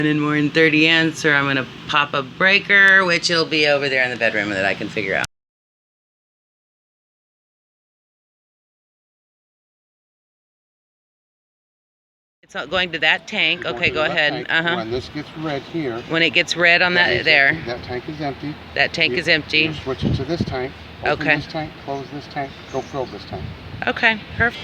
And in more than 30 amps, or I'm gonna pop a breaker, which it'll be over there in the bedroom that I can figure out. It's not going to that tank. Okay, go ahead. When this gets red here. When it gets red on that there. That tank is empty. That tank is empty. You switch it to this tank. Open Okay. this tank, close this tank, go fill this tank. Okay, perfect.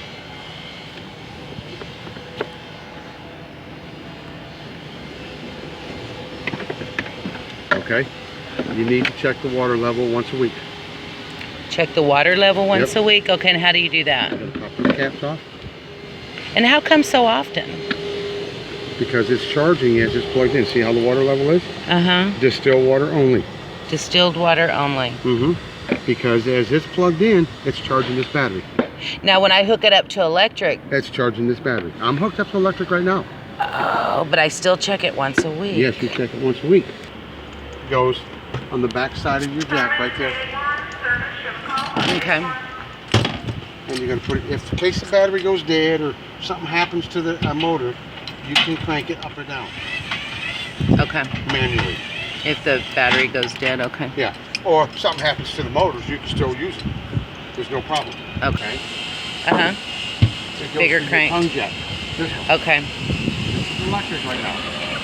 Okay. You need to check the water level once a week. Check the water level once a week. Okay, and how do you do that? I'm gonna pop the caps off. And how come so often? Because it's charging as it's plugged in. See how the water level is? Distilled water only. Distilled water only. Because as it's plugged in, it's charging this battery. Now, when I hook it up to electric, It's charging this battery. I'm hooked up to electric right now. oh, but I still check it once a week. Yes, you check it once a week. It goes on the back side of your jack right there. Okay. And you're gonna put it, if in case the battery goes dead or something happens to the motor, you can crank it up or down. Okay. Manually. If the battery goes dead, okay. Yeah. Or if something happens to the motors, you can still use it. There's no problem. Okay. It goes Bigger to your crank. tongue jack. This one. Okay. This is electric right now.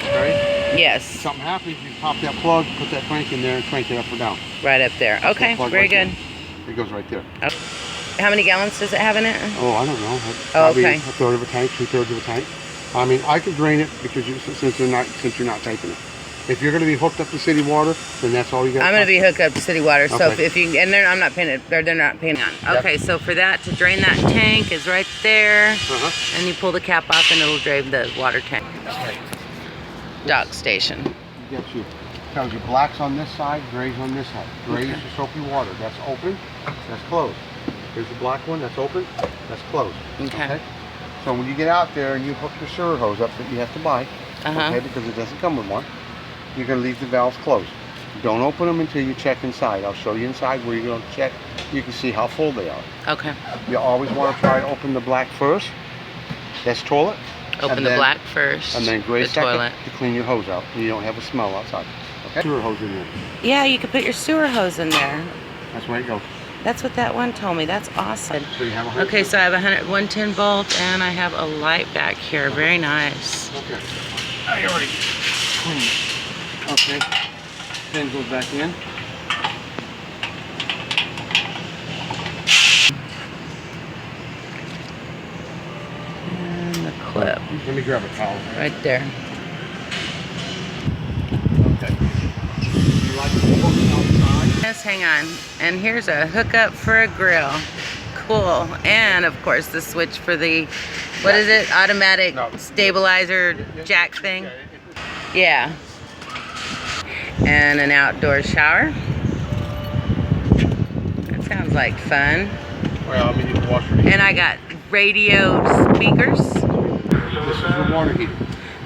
Okay? Yes. If something happens, you pop that plug, put that crank in there, and crank it up or down. Right up there. That's Okay. that plug Very right good. there. It goes right there. Okay. How many gallons does it have in it? Oh, I don't know. Oh, Probably okay. a third of a tank, 2/3 of a tank. I mean, I could drain it because since you're not taking it. If you're going to be hooked up to city water, then that's all you got. I'm going to be hooked up to city water, so Okay. if you, and I'm not paying it, they're not paying on. Okay, so for that, to drain that tank is right there, and you pull the cap off and it'll drain the water tank. Right. Dock station. Get you. Tells you black's on this side, gray's on this side. Gray is your soapy water. That's open, that's closed. Here's the black one, that's open, that's closed. Okay. So when you get out there and you hook your sewer hose up that you have to buy, okay, because it doesn't come with one, you're going to leave the valves closed. Don't open them until you check inside. I'll show you inside where you're going to check. You can see how full they are. Okay. You always want to try to open the black first. That's toilet. Open the black first. And then gray the second toilet. to clean your hose out. You don't have a smell outside. Okay? Sewer hose in there. Yeah, you could put your sewer hose in there. That's where it goes. That's what that one told me. That's awesome. So you have a Okay, so I have 110 volt and I have a light back here. Very nice. Okay. I already cleaned. Okay. Pin goes back in. And the clip. Let me grab a towel. Right there. Okay. You like to hook outside? Yes, hang on. And here's a hookup for a grill. Cool. And of course the switch for the, what is it? Automatic stabilizer jack thing? Yeah. And an outdoor shower. That sounds like fun. Well, I mean, you can wash your hands. And I got radio speakers. This is your water heater.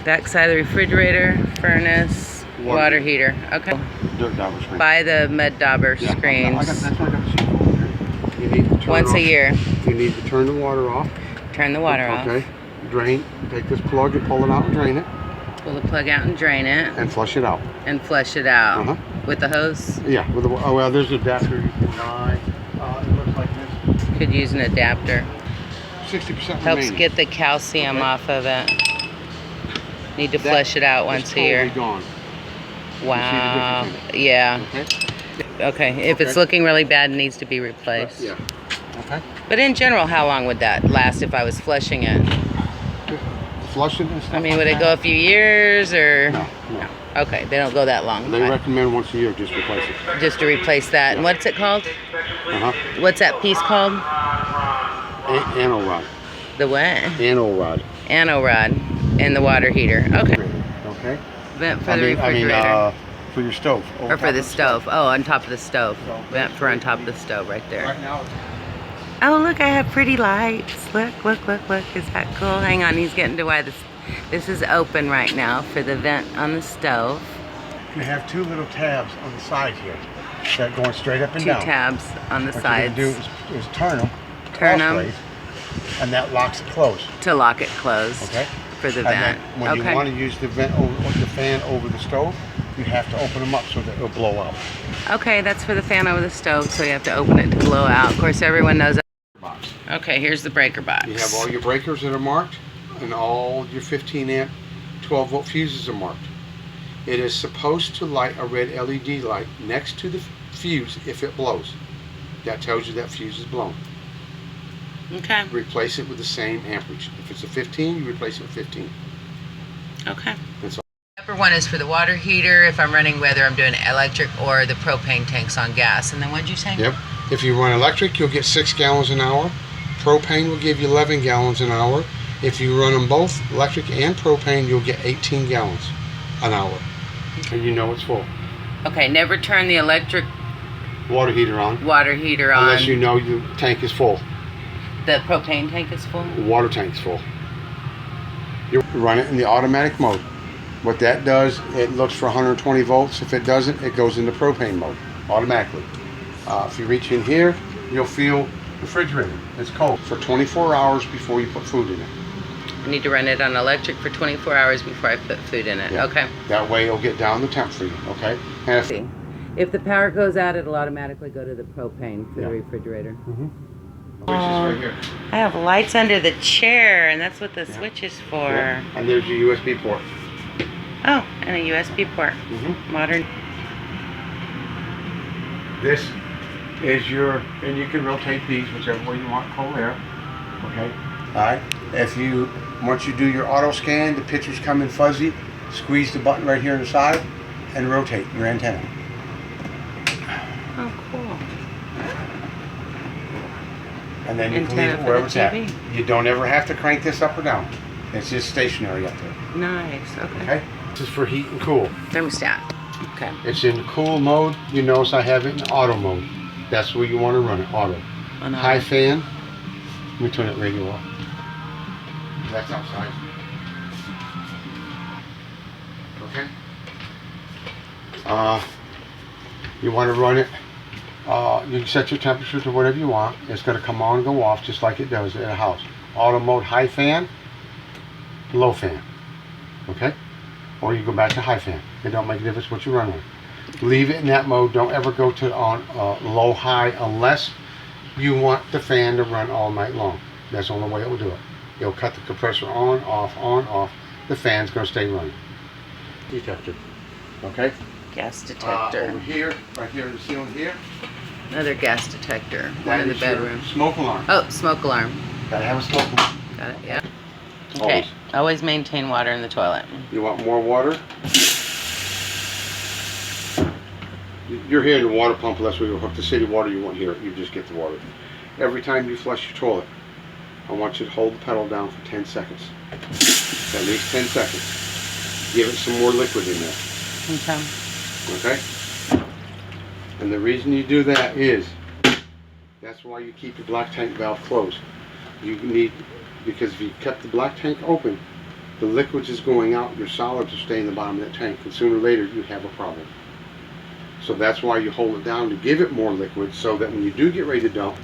Backside of the refrigerator, furnace, water heater. Okay. Dirt dauber screen. Buy the mud dauber screens. That's what I got the sheet over here. You need to turn Once off. a year. You need to turn the water off. Turn the water off. Okay. Drain. Take this plug and pull it out and drain it. Pull the plug out and drain it. And flush it out. And flush it out. With the hose? Yeah. With the, oh, well, there's an adapter you can buy. It looks like this. Could use an adapter. 60% Helps remaining. get the calcium off of it. Need to flush it out once a year. Gone. Wow. You see the difference in it? Yeah. Okay. Okay. If it's looking really bad, it needs to be replaced. Yeah. Okay. But in general, how long would that last if I was flushing it? Flush it and stuff. I mean, would it go a few years or? No. Okay, they don't go that long. They recommend once a year just replace it. Just to replace that. And what's it called? What's that piece called? Anno rod. The what? Anno rod. Anno rod in the water heater. Okay. Okay. Vent for the refrigerator. I mean, for your stove. Or for the stove. Oh, on top of the stove. Vent for on top of the stove right there. Right now. Oh, look, I have pretty lights. Look, look, look, look. Is that cool? Hang on, he's getting to why this is open right now for the vent on the stove. You have two little tabs on the side here that going straight up and down. Two tabs on the sides. What you're going to do is turn them. Turn them. And that locks it closed. To lock it closed. Okay. For the And vent. then when you want to use the vent over the fan over the stove, you have to open them up so that it'll blow out. Okay, that's for the fan over the stove, so you have to open it to blow out. Of course, everyone knows that. Box. Okay, here's the breaker box. You have all your breakers that are marked, and all your 15 amp, 12 volt fuses are marked. It is supposed to light a red LED light next to the fuse if it blows. That tells you that fuse is blown. Okay. Replace it with the same amperage. If it's a 15, you replace it with 15. Okay. That's all. Upper one is for the water heater if I'm running, whether I'm doing electric or the propane tanks on gas. And then what'd you say? Yep. If you run electric, you'll get 6 gallons an hour. Propane will give you 11 gallons an hour. If you run them both, electric and propane, you'll get 18 gallons an hour. And you know it's full. Okay, never turn the electric Water heater on. Unless you know the tank is full. The propane tank is full? The water tank's full. You run it in the automatic mode. What that does, it looks for 120 volts. If it doesn't, it goes into propane mode automatically. If you reach in here, you'll feel the refrigerator. It's cold for 24 hours before you put food in it. I need to run it on electric for 24 hours before I put food in it. Yeah. Okay. That way it'll get down the temp for you, okay? And if the power goes out, it'll automatically go to the propane for the refrigerator. Mm-hmm. Right here. I have lights under the chair, and that's what the switch is for. Yeah. And there's your USB port. Oh, and a USB port. Mm-hmm. Modern. This is your, and you can rotate these whichever way you want, cold air. Okay. All right. Once you do your auto scan, the pictures come in fuzzy. Squeeze the button right here on the side, and rotate your antenna. Oh, cool. And then you can leave it wherever it's at. You don't ever have to crank this up or down. It's just stationary up there. Nice. Okay. Okay. This is for heat and cool. Thermostat. Okay. It's in cool mode. You notice I have it in auto mode. That's where you want to run it, auto. High fan. Let me turn it radio off. That's outside. Okay. You want to run it. You can set your temperature to whatever you want. It's going to come on and go off just like it does at a house. Auto mode, high fan, low fan. Okay? Or you go back to high fan. It don't make a difference what you run on. Leave it in that mode. Don't ever go to on low, high unless you want the fan to run all night long. That's the only way it will do it. It'll cut the compressor on, off. The fan's going to stay running. Detector. Okay? Gas detector. Over here, right here in the ceiling here. Another gas detector. One in the bedroom. Smoke alarm. Oh, smoke alarm. Gotta have a smoke alarm. Got it, yeah. Okay. Always maintain water in the toilet. You want more water? You're here in the water pump, unless we hook the city water, you won't hear it. You just get the water. Every time you flush your toilet, I want you to hold the pedal down for 10 seconds. At least 10 seconds. Give it some more liquid in there. Okay. Okay? And the reason you do that is, that's why you keep your black tank valve closed. Because if you kept the black tank open, the liquids is going out, your solids are staying in the bottom of that tank, and sooner or later you have a problem. So that's why you hold it down, to give it more liquid, so that when you do get ready to dump,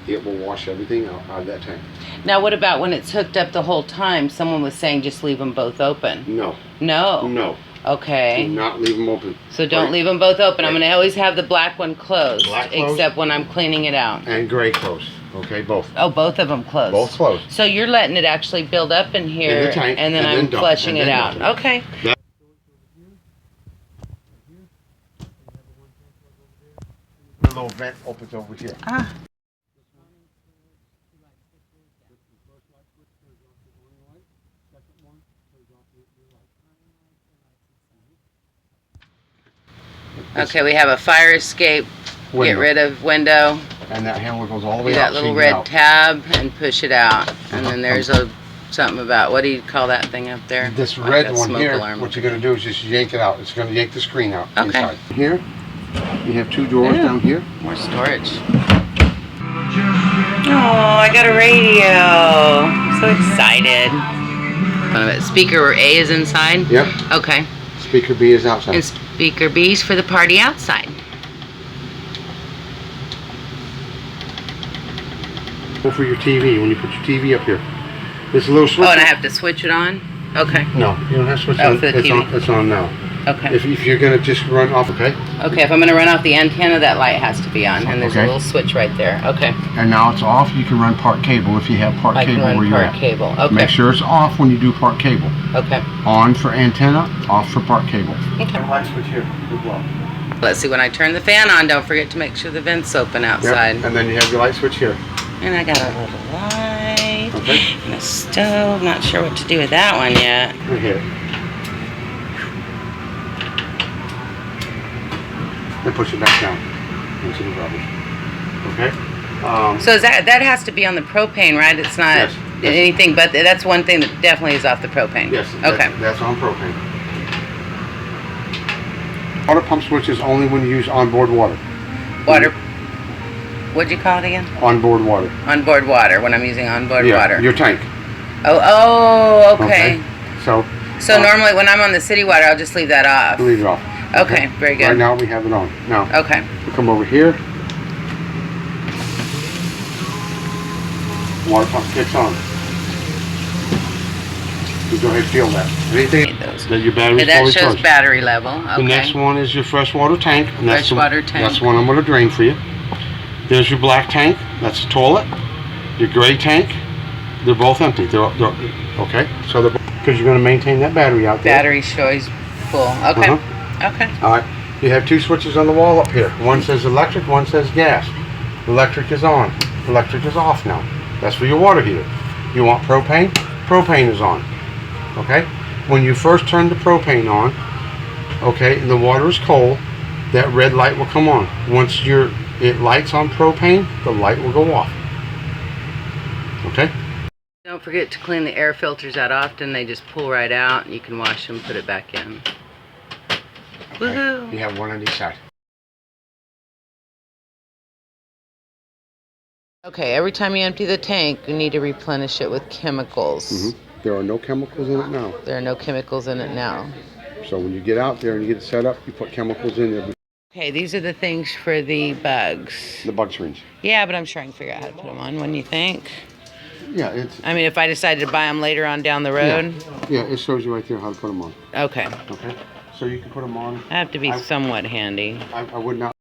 it will wash everything out of that tank. Now what about when it's hooked up the whole time? Someone was saying just leave them both open. No. No? No. Okay. Do not leave them open. So don't leave them both open. I'm going to always have the black one closed, except when I'm cleaning it out. And gray closed. Okay, both. Oh, both of them closed. Both closed. So you're letting it actually build up in here, in the tank, and then I'm flushing it out. Okay. The little vent opens over here. Ah. Okay, we have a fire escape. Window. Get rid of window. And that handle goes all the way out. That little red tab and push it out. And then there's something about, what do you call that thing up there? This red one here, what you're going to do is just yank it out. It's going to yank the screen out inside. Here, you have 2 drawers down here. More storage. Oh, I got a radio. I'm so excited. Speaker A is inside? Yep. Okay. Speaker B is outside. And speaker B is for the party outside. For your TV, when you put your TV up here. There's a little switch. Oh, and I have to switch it on? Okay. No, you don't have to switch Oh, on. for the TV. It's on now. Okay. If you're gonna just run off, okay? Okay, if I'm gonna run off the antenna, that light has to be on, and there's a Okay. little switch right there. Okay. And now it's off. You can run part cable if you have part I cable can run where you're part at. cable. Okay. Make sure it's off when you do part cable. Okay. On for antenna, off for part cable. Okay. Light switch here as well. Let's see, when I turn the fan on, don't forget to make sure the vent's open outside. Yep. And then you have your light switch here. And I got a little light. Okay. And a stove. Not sure what to do with that one yet. Right here. And push it back down into the rubbish. Okay? So is that has to be on the propane, right? It's not Yes. anything, but that's one thing that definitely is off the propane. Yes. Okay. That's on propane. Water pump switch is only when you use onboard water. Water. What'd you call it again? Onboard water. Onboard water, when I'm using onboard water. Your tank. Oh, okay. So Normally when I'm on the city water, I'll just leave that off. leave it off. Okay, very good. Right now we have it on. Now, Okay. we come over here. Water pump kicks on. You go ahead and feel that. Anything that your battery's Okay, that fully shows charged. battery level. Okay. The next one is your freshwater tank. And that's Freshwater tank. That's the one I'm going to drain for you. There's your black tank. That's the toilet. Your gray tank. They're both empty. They're okay. So because you're going to maintain that battery out there. Battery shows full. Okay. Okay. All right. You have two switches on the wall up here. One says electric. One says gas. Electric is on. Electric is off now. That's for your water heater. You want propane? Propane is on. Okay? When you first turn the propane on, okay, and the water is cold, that red light will come on. Once it lights on propane, the light will go off. Okay? Don't forget to clean the air filters out often. They just pull right out. You can wash them, put it back in. Woohoo! You have one on each side. Okay, every time you empty the tank, you need to replenish it with chemicals. There are no chemicals in it now. There are no chemicals in it now. So when you get out there and you get it set up, you put chemicals in there. Okay, these are the things for the bugs. The bug syringe. Yeah, but I'm sure I can figure out how to put them on. Wouldn't you think? Yeah, it's. I mean, if I decided to buy them later on down the road. Yeah, it shows you right there how to put them on. Okay. Okay. So you can put them on. I have to be somewhat handy. I would not